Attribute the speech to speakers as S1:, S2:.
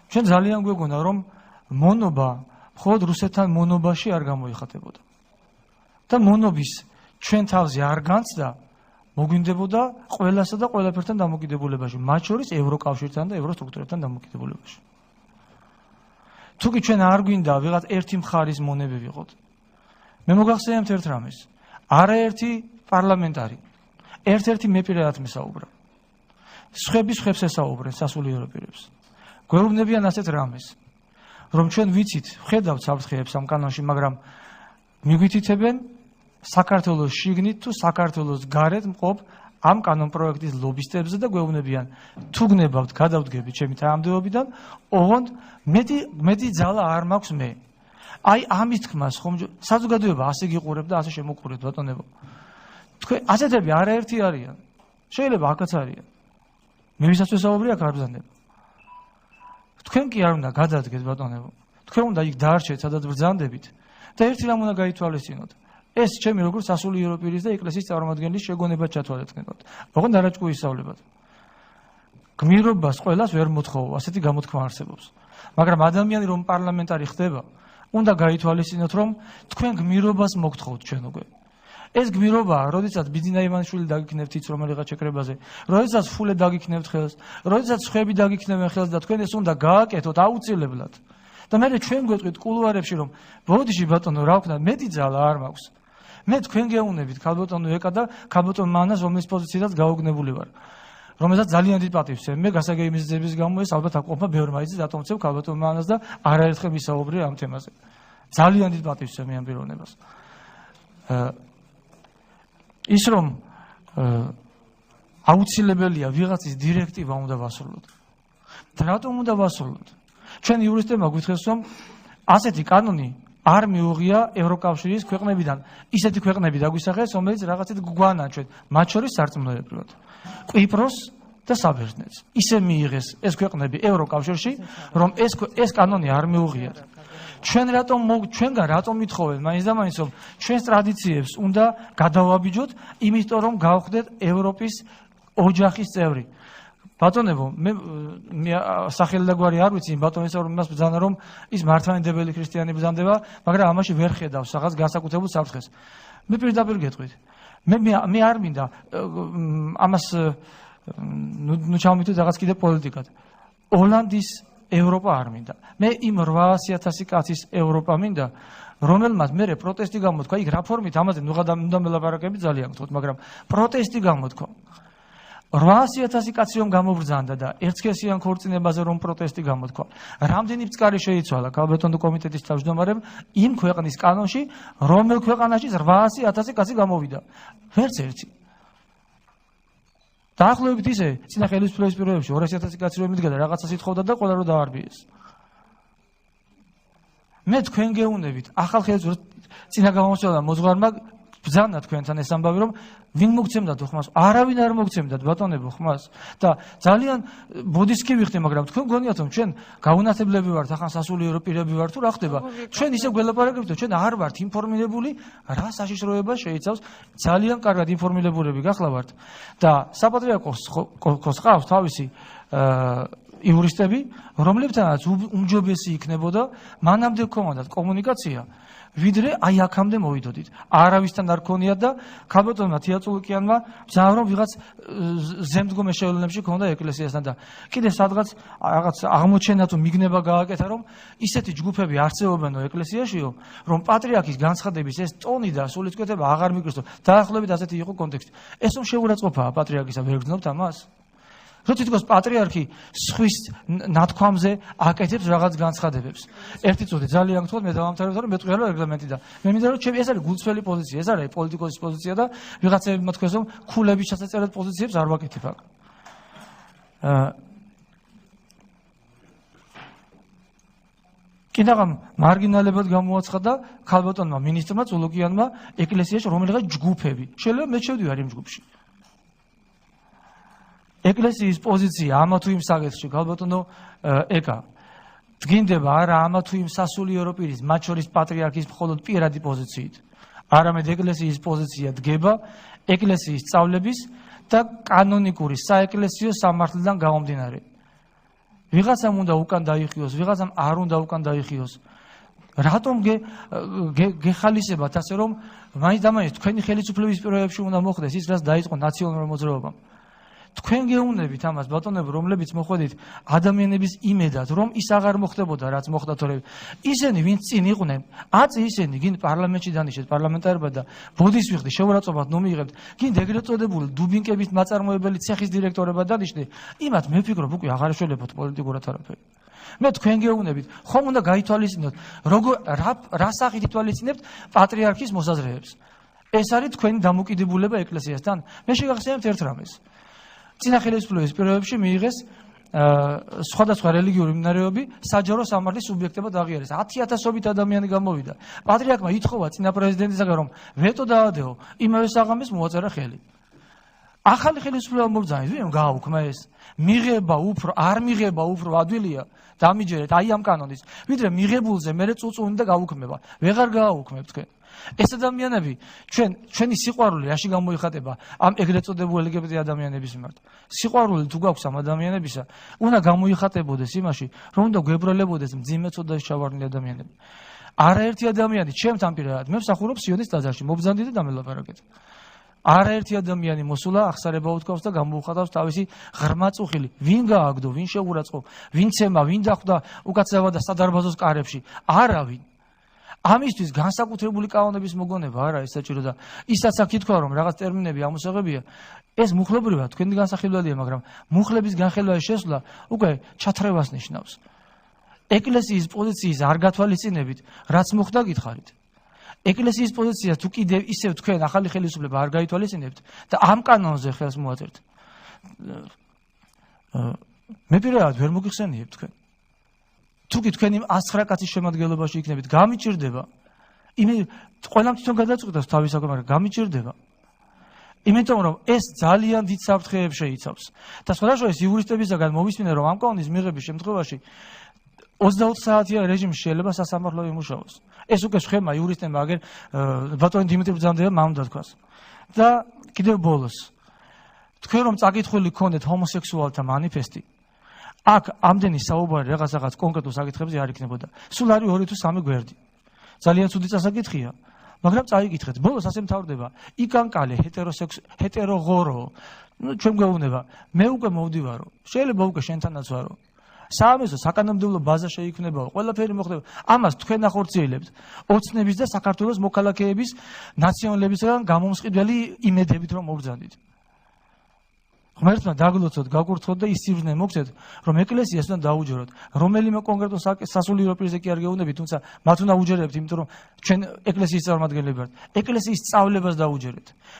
S1: ჩვენ ძალიან გვეგონა რომ მონობა მხოლოდ რუსეთთან მონობაში არ გამოიხატებოდა. და მონობის ჩვენ თავზე არ განცდა მოგვინდებოდა ყველასა და ყველაფერთან დამოკიდებულებაში, მათ შორის ევროკავშირთან და ევროსტრუქტურებთან დამოკიდებულებაში. თუკი ჩვენ არ გვინდა ვიღაც ერთი მხარის მონები ვიყოთ. მე მოგახსენებთ ერთ რამეს. არაერთი პარლამენტარი, ერთ-ერთი მეპი რაც მესაუბრა. სხვები სხვებს ესაუბრენ სასულიერო პირებს. გვეუბნებიან ასეთ რამეს, რომ ჩვენ ვიცით, ვხედავთ საფრთხეებს ამ კანონში, მაგრამ მიგვითითებენ საქართველოს შიგნით თუ საქართველოს გარეთ მყოფ ამ კანონ პროექტის ლობისტებზე და გვეუბნებიან, თუ გნებავთ, გადავდგებით ჩემი თანამდებობიდან, ოღონდ მეტი ძალა არ მაქვს მე. აი ამის თქმას ხომ საზოგადოება ასე გიყურებ და ასე შემოყურეთ ბატონებო. თქვენ ასეთები არაერთი არიან. შეიძლება აქაც არიან. მე ვისაც ვესაუბრე აქ არ ბრძანდება. თქვენ კი არ უნდა გადადგეთ ბატონებო. თქვენ უნდა იქ დაარჩეთ, სადაც ბრძანდებით და ერთი რამ უნდა გაითვალისწინოთ. ეს ჩემი როგორც სასულიერო პირის და ეკლესიის წარმომადგენლის შეგონებად ჩათვალეთქნებათ. ოღონდ არაჭკუ ისწავლებათ. გმირობას ყველას ვერ მოთხოვო, ასეთი გამოთქმა არსებობს. მაგრამ ადამიანი რომ პარლამენტარი ხდება, უნდა გაითვალისწინოთ, რომ თქვენ გმირობას მოგთხოვთ ჩვენ უკვე. ეს გმირობაა, როდესაც ბიძინა ივანიშვილი დაგიქნევთ იც რომელიღაც შეკრებაზე, როდესაც ფულე დაგიქნევთ ხელს, როდესაც ხვები დაგიქნევენ ხელს და თქვენ ეს უნდა გააკეთოთ აუცილებლად. და მე ჩვენ გვეტყვით კულუარებში, რომ ბოდიში ბატონო, რა ვქნა, მეტი ძალა არ მაქვს. მე თქვენ გეუნებით ქალბატონო ეკა და ქალბატონ მანას, რომლის პოზიციიდანაც გაუგნებული ვარ. რომელსაც ძალიან დიდ პატივს ვცემ. მე გასაგები მიზეზების გამო ეს ალბათ აკმაყოფა ბევრმა იცის, რატომ ვცემ ქალბატონ მანას და არაერთხელ ვისაუბრე ამ თემაზე. ძალიან დიდ პატივს ვცემ ამ პიროვნებას. ის რომ აუცილებელია ვიღაცის დირექტივა უნდა ვასრულოთ. და რატომ უნდა ვასრულოთ? ჩვენ იურისტებმა გვითხრეს, რომ ასეთი კანონი არ მიუღია ევროკავშირის ქვეყნებიდან. ისეთი ქვეყნები დაგვისახეს, რომელიც რაღაცით გვგვანან ჩვენ, მათ შორის სარწმუნოებრივად. კვიპროს და საბერძნეთს. ისე მიიღეს ეს ქვეყნები ევროკავშირში, რომ ეს კანონი არ მიუღიათ. ჩვენგან რატომ მithხოვენ მაინც და მაინც რომ ჩვენს ტრადიციებს უნდა გადავაბიჯოთ, იმიტომ რომ გავხდეთ ევროპის ოჯახის წევრი. ბატონებო, მე სახელი და გვარი არ ვიცი, ბატონისა რომ იმას ბრძანა რომ ის მართლმადიდებელი ქრისტიანი ბრძანდება, მაგრამ ამაში ვერ ხედავს რაღაც განსაკუთრებულ საფრთხეს. მე პირდაპირ გეტყვით. მე არ მინდა ამას ნუ ჩავმიტვით რაღაც კიდე პოლიტიკად. ოლანდის ევროპა არ მინდა. მე იმ 800,000 კაცის ევროპა მინდა, რომელმაც მე პროტესტი გამოთქვა, იქ რა ფორმით ამაზე უნდა მელაპარაკები ძალიან გთხოვთ, მაგრამ პროტესტი გამოთქვა. 800,000 კაცი რომ გამობრძანდა და ერთსქესიან ქორწინებაზე რომ პროტესტი გამოთქვა. რამდენი ბწყარი შეიცვალა ქალბატონო კომიტეტის თავმჯდომარემ იმ ქვეყნის კანონში, რომელ ქვეყანაშიც 800,000 კაცი გამოვიდა. ვერც ერთი. დაახლოებით ისე, წინა ხელისუფლების პირობებში 200,000 კაცი რომ იდგა და რაღაცას ითხოვდა და ყველა რომ დაარბიეს. მე თქვენ გეუნებით, ახალ ხელისუფლებას წინა გამოსვლა მოძღვარმა ბრძანა თქვენთან ეს ამბავი რომ ვინ მოგცემდათ ხმას? არავინ არ მოგცემდათ ბატონებო ხმას. და ძალიან ბოდისკი ვიხდი, მაგრამ თქვენ გონიათ რომ ჩვენ გაუნათებლები ვართ, ახლა სასულიერო პირები ვართ თუ რა ხდება? ჩვენ ისე გველაპარაკებთ, ჩვენ არ ვართ ინფორმირებული, რა საშიშროება შეიცავს. ძალიან კარგად ინფორმირებულები გახლა ვართ. და საპატრიარქოს ყავს თავისი იურისტები, რომლებთანაც უმჯობესი იქნებოდა მანამდე გქონდათ კომუნიკაცია. ვიდრე აი აქამდე მოვიდოდით. არავისთან არ გქონიათ და ქალბატონმა თეატრულიკიანმა ბრძანა რომ ვიღაც ზემდგომე შევლენებში ქონდა ეკლესიასთან და კიდე სადღაც რაღაც აღმოჩენა თუ მიგნება გააკეთა რომ ისეთი ჯგუფები არსებობენო ეკლესიაშიო, რომ პატრიარქის განცხადების ეს ტონი და სულისკვეთება აღარ მიგრძნო. დაახლოებით ასეთი იყო კონტექსტი. ეს რომ შეურაცხყოფაა პატრიარქისა, ვერ გრძნობთ ამას? რო თითქოს პატრიარქი სხვის ნათქვამზე აკეთებს რაღაც განცხადებებს. ერთი წუთი ძალიან გთხოვთ, მე დავამთავრებ, რომ მეტყვია რა რეგლამენტი და მე მინდა რომ ჩემი ეს არის გულწრფელი პოზიცია, ეს არის პოლიტიკოსის პოზიცია და ვიღაცები მოთქვეს რომ ქულების ჩასაწერად პოზიციებს არ ვაკეთებ აქ. კიდევ მარგინალებად გამოაცხადა ქალბატონმა მინისტრმა წულუკიანმა ეკლესიაში რომელიღაც ჯგუფები. შეიძლება მე შევდივარ იმ ჯგუფში. ეკლესიის პოზიცია ამა თუ იმ საკითხში, ქალბატონო ეკა, დგინდება არა ამა თუ იმ სასულიერო პირის, მათ შორის პატრიარქის მხოლოდ პირადი პოზიციით. არამედ ეკლესიის პოზიცია დგება ეკლესიის სწავლების და კანონიკური საეკლესიო სამართლიდან გამომდინარე. ვიღაცამ უნდა უკან დაიხიოს, ვიღაცამ არ უნდა უკან დაიხიოს. რატომ გეხალისებათ ასე რომ მაინც და მაინც თქვენი ხელისუფლების პირობებში უნდა მოხდეს ის რაც დაიწყო ნაციონალურ მოძრაობამ. თქვენ გეუბნებით ამას ბატონებო, რომლებიც მოხვედით ადამიანების იმედად, რომ ის აღარ მოხდებოდა რაც მოხდა თორემ. ისინი ვინც წინ იყვნენ, აწი ისინი გინ პარლამენტში დანიშნეთ პარლამენტარებად და ბოდის ვიხდი შეურაცხყოფად ნომიიღებთ, გინ ეგრეთ წოდებული დუბინკების ნაწარმოებელი ცეხის დირექტორებად დანიშნე, იმათ მე ვფიქრობ უკვე აღარ ეშველებათ პოლიტიკურად არაფერი. მე თქვენ გეუბნებით, ხომ უნდა გაითვალისწინოთ, რა სახით ითვალისწინებთ პატრიარქის მოსაზრეებს. ეს არის თქვენი დამოკიდებულება ეკლესიასთან. მე შეგახსენებთ ერთ რამეს. წინა ხელისუფლების პირობებში მიიღეს სხვადასხვა რელიგიური მინარევები საჯარო სამართლის სუბიექტებად აღიარეს. 10,000-ობით ადამიანი გამოვიდა. პატრიარქმა ითხოვა წინა პრეზიდენტისაგან, რომ ვეტო დაადეო, იმავე საღამოს მოაწერა ხელი. ახალი ხელისუფლება მობრძანეთ, ვინ გააუქმა ეს? მიღება უფრო, არ მიღება უფრო ადვილია დამიჯერეთ აი ამ კანონის, ვიდრე მიღებულზე მერე წუწუნი და გაუქმება. ვეღარ გააუქმებ თქვენ. ეს ადამიანები ჩვენი სიყვარული რაში გამოიხატება ამ ეგრეთ წოდებული LGBT ადამიანების მიმართ. სიყვარული თუ გაქვს ამ ადამიანებისა, უნდა გამოიხატებოდეს იმაში, რომ უნდა გვებრალებოდეს მძიმეცოდა ჩავარდნილი ადამიანები. არაერთი ადამიანი ჩემთან პირადად, მე მსახურობ სიონის ტაძარში, მობრძანდი და დამელაპარაკეთ. არაერთი ადამიანი მოსულა ახსარება უთქავს და გამოუხატავს თავისი ღრმა წუხილი. ვინ გააგდო, ვინ შეურაცხო, ვინ ცემა, ვინ დახვდა უკაცრავად და სადარბაზოს კარებში? არავინ. ამისთვის განსაკუთრებული კანონების მოგონება არა ეს საჭირო და ისაც აქ ითქვა რომ რაღაც ტერმინები ამოსაღებია ეს მუხლებრივია თქვენი განსახილველია მაგრამ მუხლების განხილვაის შესვლა უკვე ჩათრევას ნიშნავს ეკლესიის პოზიციის არ გათვალისწინებით რაც მოხდა გითხარით ეკლესიის პოზიცია თუ კიდევ ისევ თქვენ ახალი ხელისუფლება არ გაითვალისწინებთ და ამ კანონზე ხელს მოაწერთ მე პირადად ვერ მოგიხსენიებ თქვენ თუკი თქვენ იმ 109 კაცის შემადგენლობაში იქნებით, გამიჭირდება. ყველამ თვითონ გადაწყვეტავს თავის საკუთარ, მაგრამ გამიჭირდება. იმიტომ რომ ეს ძალიან დიდ საფრთხეებს შეიცავს. და სხვადასხვა იურისტებისგან მოვისმინე რომ ამ კანონის მიღების შემთხვევაში 24 საათიან რეჟიმში შეიძლება სასამართლო იმუშაოს. ეს უკვე სხემა იურისტებმა აგერ ბატონი დიმიტრი ბრძანდეა მამდა თქვას. და კიდევ ბოლოს თქვენ რომ წაკითხული გქონდეთ ჰომოსექსუალთა მანიფესტი აქ ამდენი საუბარი რაღაც კონკრეტულ საკითხებზე არ იქნებოდა. სულ არის 2 თუ 3 გვერდი. ძალიან ცუდი წასაკითხია, მაგრამ წაიკითხეთ. ბოლოს ასე მთავრდება. იკანკალე ჰეტეროღორო. ჩვენ გვეუბნება, მე უკვე მოვდივარო. შეიძლება უკვე შენთანაც ვარო. საამესო საკანონმდებლო ბაზა შეიქმნება, ყველაფერი მოხდება. ამას თქვენ ახორციელებთ. ოცნების და საქართველოს მოქალაქეების ნაციონალებისგან გამომსყიდველი იმედებით რომ მობრძანდით. ღმერთმა დაგლოცოთ, გაგურთხოთ და ის სიბრძნე მოგცეთ, რომ ეკლესიას უნდა დაუჯეროთ. რომელიმე კონკრეტულ სასულიერო პირზე კი არ გეუბნებით, თუმცა მათ უნდა უჯერებთ, იმიტომ რომ ჩვენ ეკლესიის წარმომადგენლები ვართ. ეკლესიის სწავლებას დაუჯერეთ.